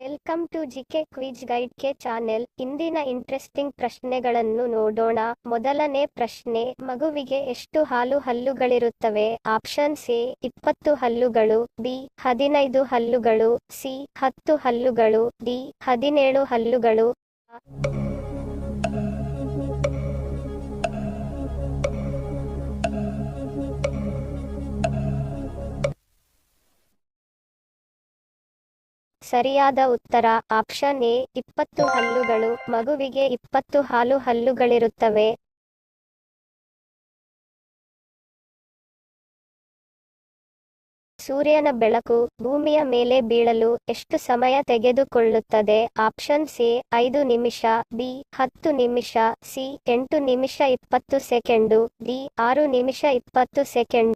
Welcome to GK quiz guide ಕೆ channel. ಇಂದಿನ interesting ಪ್ರಶ್ನೆಗಳನ್ನು ನೋಡೋಣ. ಮೊದಲನೇ ಪ್ರಶ್ನೆ, ಮಗುವಿಗೆ ಎಷ್ಟು ಹಲ್ಲುಗಳಿರುತ್ತವೆ? ಆಪ್ಷನ್ಸ್ ಎ 20 ಹಲ್ಲುಗಳು, ಬಿ 15 ಹಲ್ಲುಗಳು, ಸಿ 10 ಹಲ್ಲುಗಳು, ಡಿ 17 ಹಲ್ಲುಗಳು. ಸರಿಯಾದ ಉತ್ತರ ಆಪ್ಷನ್ ಎ 20 ಹಲ್ಲುಗಳು. ಮಗುವಿಗೆ 20 ಹಲ್ಲುಗಳಿರುತ್ತವೆ. ಸೂರ್ಯನ ಬೆಳಕು ಭೂಮಿಯ ಮೇಲೆ ಬೀಳಲು ಎಷ್ಟು ಸಮಯ ತೆಗೆದುಕೊಳ್ಳುತ್ತದೆ? ಆಪ್ಷನ್ಸ್ ಎ 5 ನಿಮಿಷ, ಬಿ 10 ನಿಮಿಷ, ಸಿ 8 ನಿಮಿಷ 20 ಸೆಕೆಂಡು, ಡಿ 6 ನಿಮಿಷ 20 ಸೆಕೆಂಡ್.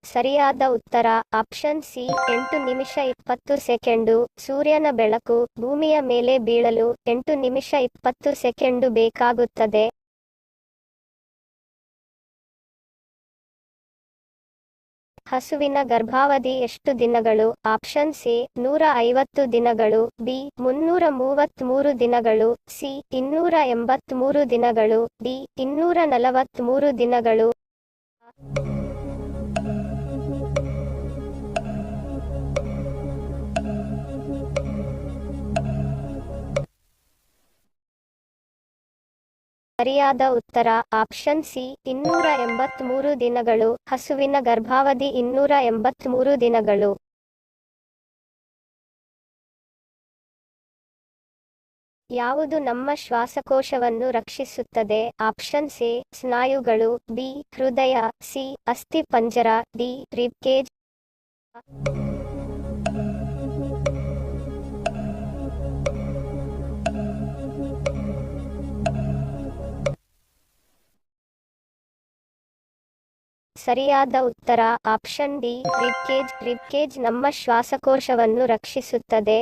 ಸರಿಯಾದ ಉತ್ತರ ಆಪ್ಷನ್ ಸಿ 8 ನಿಮಿಷ 20 ಸೆಕೆಂಡು. ಸೂರ್ಯನ ಬೆಳಕು ಭೂಮಿಯ ಮೇಲೆ ಬೀಳಲು 8 ನಿಮಿಷ 20 ಸೆಕೆಂಡು ಬೇಕಾಗುತ್ತದೆ. ಹಸುವಿನ ಗರ್ಭಾವಧಿ ಎಷ್ಟು ದಿನಗಳು? ಆಪ್ಷನ್ಸ್ ಎ 150 ದಿನಗಳು, ಬಿ 333 ದಿನಗಳು, ಸಿ 283 ದಿನಗಳು, ಡಿ 243 ದಿನಗಳು. ಸರಿಯಾದ ಉತ್ತರ ಆಪ್ಷನ್ ಸಿ 283 ದಿನಗಳು. ಹಸುವಿನ ಗರ್ಭಾವಧಿ 283 ದಿನಗಳು. ಯಾವುದು ನಮ್ಮ ಶ್ವಾಸಕೋಶವನ್ನು ರಕ್ಷಿಸುತ್ತದೆ? ಆಪ್ಷನ್ಸ್ ಎ ಸ್ನಾಯುಗಳು, ಬಿ ಹೃದಯ, ಸಿ ಅಸ್ಥಿಪಂಜರ, ಡಿ ರಿಬ್ಕೇಜ್. ಸರಿಯಾದ ಉತ್ತರ ಆಪ್ಷನ್ ಡಿ ರಿಬ್ಕೇಜ್. ರಿಬ್ಕೇಜ್ ನಮ್ಮ ಶ್ವಾಸಕೋಶವನ್ನು ರಕ್ಷಿಸುತ್ತದೆ.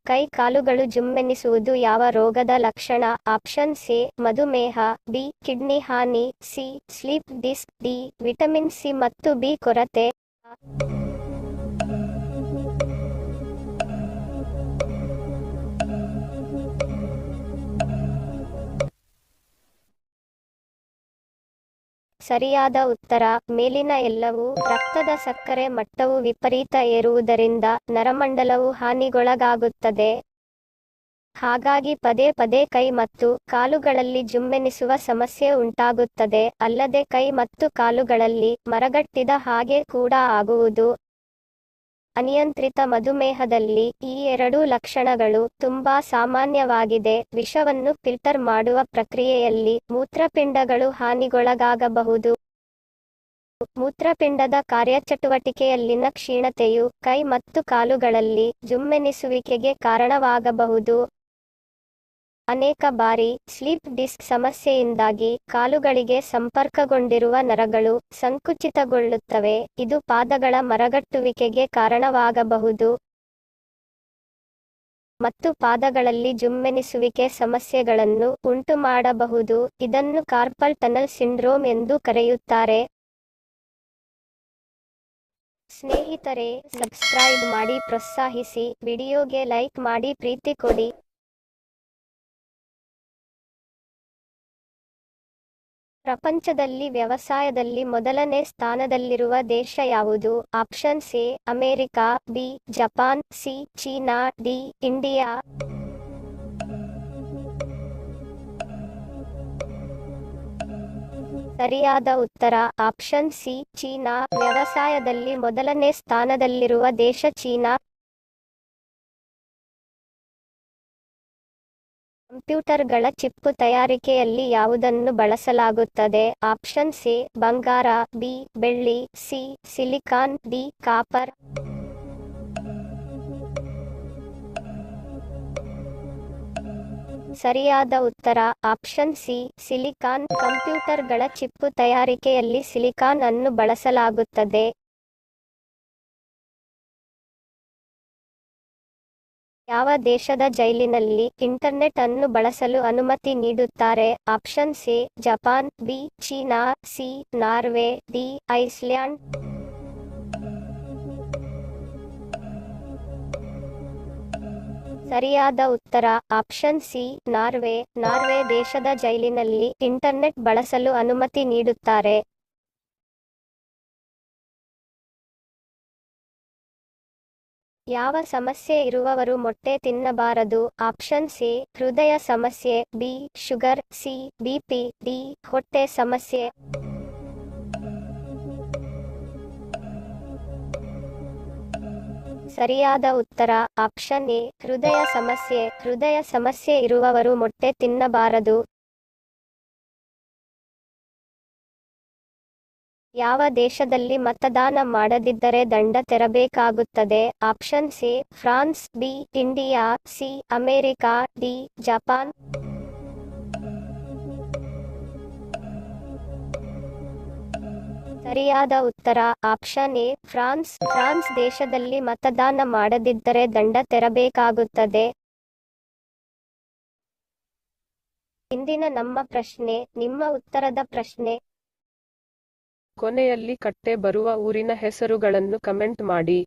ಕೈ ಕಾಲುಗಳು ಜುಮ್ಮೆನಿಸುವುದು ಯಾವ ರೋಗದ ಲಕ್ಷಣ? ಆಪ್ಷನ್ಸ್ ಎ ಮಧುಮೇಹ, ಬಿ ಕಿಡ್ನಿ ಹಾನಿ, C sleep disc, D vitamin C ಮತ್ತು ಬಿ ಕೊರತೆ. ಸರಿಯಾದ ಉತ್ತರ ಮೇಲಿನ ಎಲ್ಲವೂ. ರಕ್ತದ ಸಕ್ಕರೆ ಮಟ್ಟವು ವಿಪರೀತ ಏರುವುದರಿಂದ ನರಮಂಡಲವು ಹಾನಿಗೊಳಗಾಗುತ್ತದೆ. ಹಾಗಾಗಿ ಪದೇ ಪದೇ ಕೈ ಮತ್ತು ಕಾಲುಗಳಲ್ಲಿ ಜುಮ್ಮೆನಿಸುವ ಸಮಸ್ಯೆ ಉಂಟಾಗುತ್ತದೆ. ಅಲ್ಲದೆ ಕೈ ಮತ್ತು ಕಾಲುಗಳಲ್ಲಿ ಮರಗಟ್ಟಿದ ಹಾಗೆ ಕೂಡ ಆಗುವುದು. ಅನಿಯಂತ್ರಿತ ಮಧುಮೇಹದಲ್ಲಿ ಈ ಎರಡೂ ಲಕ್ಷಣಗಳು ತುಂಬಾ ಸಾಮಾನ್ಯವಾಗಿದೆ. ವಿಷವನ್ನು ಫಿಲ್ಟರ್ ಮಾಡುವ ಪ್ರಕ್ರಿಯೆಯಲ್ಲಿ ಮೂತ್ರಪಿಂಡಗಳು ಹಾನಿಗೊಳಗಾಗಬಹುದು. ಮೂತ್ರಪಿಂಡದ ಕಾರ್ಯಚಟುವಟಿಕೆಯಲ್ಲಿನ ಕ್ಷೀಣತೆಯು ಕೈ ಮತ್ತು ಕಾಲುಗಳಲ್ಲಿ ಜುಮ್ಮೆನಿಸುವಿಕೆಗೆ ಕಾರಣವಾಗಬಹುದು. ಅನೇಕ ಬಾರಿ ಸ್ಲೀಪ್ ಡಿಸ್ಕ್ ಸಮಸ್ಯೆಯಿಂದಾಗಿ ಕಾಲುಗಳಿಗೆ ಸಂಪರ್ಕಗೊಂಡಿರುವ ನರಗಳು ಸಂಕುಚಿತಗೊಳ್ಳುತ್ತವೆ. ಇದು ಪಾದಗಳ ಮರಗಟ್ಟುವಿಕೆಗೆ ಕಾರಣವಾಗಬಹುದು ಮತ್ತು ಪಾದಗಳಲ್ಲಿ ಜುಮ್ಮೆನಿಸುವಿಕೆ ಸಮಸ್ಯೆಗಳನ್ನು ಉಂಟುಮಾಡಬಹುದು. ಇದನ್ನು ಕಾರ್ಪಲ್ ಟನಲ್ ಸಿಂಡ್ರೋಮ್ ಎಂದು ಕರೆಯುತ್ತಾರೆ. ಸ್ನೇಹಿತರೆ, ಸಬ್ಸ್ಕ್ರೈಬ್ ಮಾಡಿ, ಪ್ರೋತ್ಸಾಹಿಸಿ, ವಿಡಿಯೋಗೆ ಲೈಕ್ ಮಾಡಿ, ಪ್ರೀತಿ ಕೊಡಿ. ಪ್ರಪಂಚದಲ್ಲಿ ವ್ಯವಸಾಯದಲ್ಲಿ ಮೊದಲನೇ ಸ್ಥಾನದಲ್ಲಿರುವ ದೇಶ ಯಾವುದು? Options A America, B Japan, C China, D India. ಸರಿಯಾದ ಉತ್ತರ ಆಪ್ಷನ್ ಸಿ ಚೀನಾ. ವ್ಯವಸಾಯದಲ್ಲಿ ಮೊದಲನೇ ಸ್ಥಾನದಲ್ಲಿರುವ ದೇಶ ಚೀನಾ. ಕಂಪ್ಯೂಟರ್ಗಳ ಚಿಪ್ಪು ತಯಾರಿಕೆಯಲ್ಲಿ ಯಾವುದನ್ನು ಬಳಸಲಾಗುತ್ತದೆ? ಆಪ್ಷನ್ಸ್ ಎ ಬಂಗಾರ, ಬಿ ಬೆಳ್ಳಿ, ಸಿ ಸಿಲಿಕಾನ್, ಡಿ ಕಾಪರ್. ಸರಿಯಾದ ಉತ್ತರ ಆಪ್ಷನ್ ಸಿ ಸಿಲಿಕಾನ್. ಕಂಪ್ಯೂಟರ್ಗಳ ಚಿಪ್ಪು ತಯಾರಿಕೆಯಲ್ಲಿ ಸಿಲಿಕಾನ್ ಅನ್ನು ಬಳಸಲಾಗುತ್ತದೆ. ಯಾವ ದೇಶದ ಜೈಲಿನಲ್ಲಿ ಇಂಟರ್ನೆಟ್ ಅನ್ನು ಬಳಸಲು ಅನುಮತಿ ನೀಡುತ್ತಾರೆ? Option A Japan, B China, C Norway, D Iceland. ಸರಿಯಾದ ಉತ್ತರ ಆಪ್ಷನ್ ಸಿ ನಾರ್ವೆ. ನಾರ್ವೆ ದೇಶದ ಜೈಲಿನಲ್ಲಿ ಇಂಟರ್ನೆಟ್ ಬಳಸಲು ಅನುಮತಿ ನೀಡುತ್ತಾರೆ. ಯಾವ ಸಮಸ್ಯೆ ಇರುವವರು ಮೊಟ್ಟೆ ತಿನ್ನಬಾರದು? ಆಪ್ಷನ್ ಎ ಹೃದಯ ಸಮಸ್ಯೆ, B sugar, C BP, D ಹೊಟ್ಟೆ ಸಮಸ್ಯೆ. ಸರಿಯಾದ ಉತ್ತರ ಆಪ್ಷನ್ ಎ ಹೃದಯ ಸಮಸ್ಯೆ. ಹೃದಯ ಸಮಸ್ಯೆ ಇರುವವರು ಮೊಟ್ಟೆ ತಿನ್ನಬಾರದು. ಯಾವ ದೇಶದಲ್ಲಿ ಮತದಾನ ಮಾಡದಿದ್ದರೆ ದಂಡ ತೆರಬೇಕಾಗುತ್ತದೆ? Option A France, B India, C America, D Japan. ಸರಿಯಾದ ಉತ್ತರ ಆಪ್ಷನ್ ಎ ಫ್ರಾನ್ಸ್. ಫ್ರಾನ್ಸ್ ದೇಶದಲ್ಲಿ ಮತದಾನ ಮಾಡದಿದ್ದರೆ ದಂಡ ತೆರಬೇಕಾಗುತ್ತದೆ. ಇಂದಿನ ನಮ್ಮ ಪ್ರಶ್ನೆ ನಿಮ್ಮ ಉತ್ತರದ ಪ್ರಶ್ನೆ. ಕೊನೆಯಲ್ಲಿ ಕಟ್ಟೆ ಬರುವ ಊರಿನ ಹೆಸರುಗಳನ್ನು ಕಮೆಂಟ್ ಮಾಡಿ.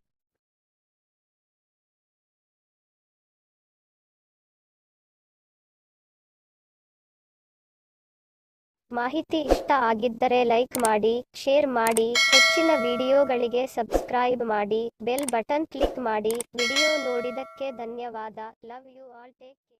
ಮಾಹಿತಿ ಇಷ್ಟ ಆಗಿದ್ದರೆ ಲೈಕ್ ಮಾಡಿ, ಶೇರ್ ಮಾಡಿ, ಹೆಚ್ಚಿನ ವಿಡಿಯೋಗಳಿಗೆ ಸಬ್ಸ್ಕ್ರೈಬ್ ಮಾಡಿ, ಬೆಲ್ ಬಟನ್ ಕ್ಲಿಕ್ ಮಾಡಿ. ವಿಡಿಯೋ ನೋಡಿದಕ್ಕೆ ಧನ್ಯವಾದ. Love you all. Take care.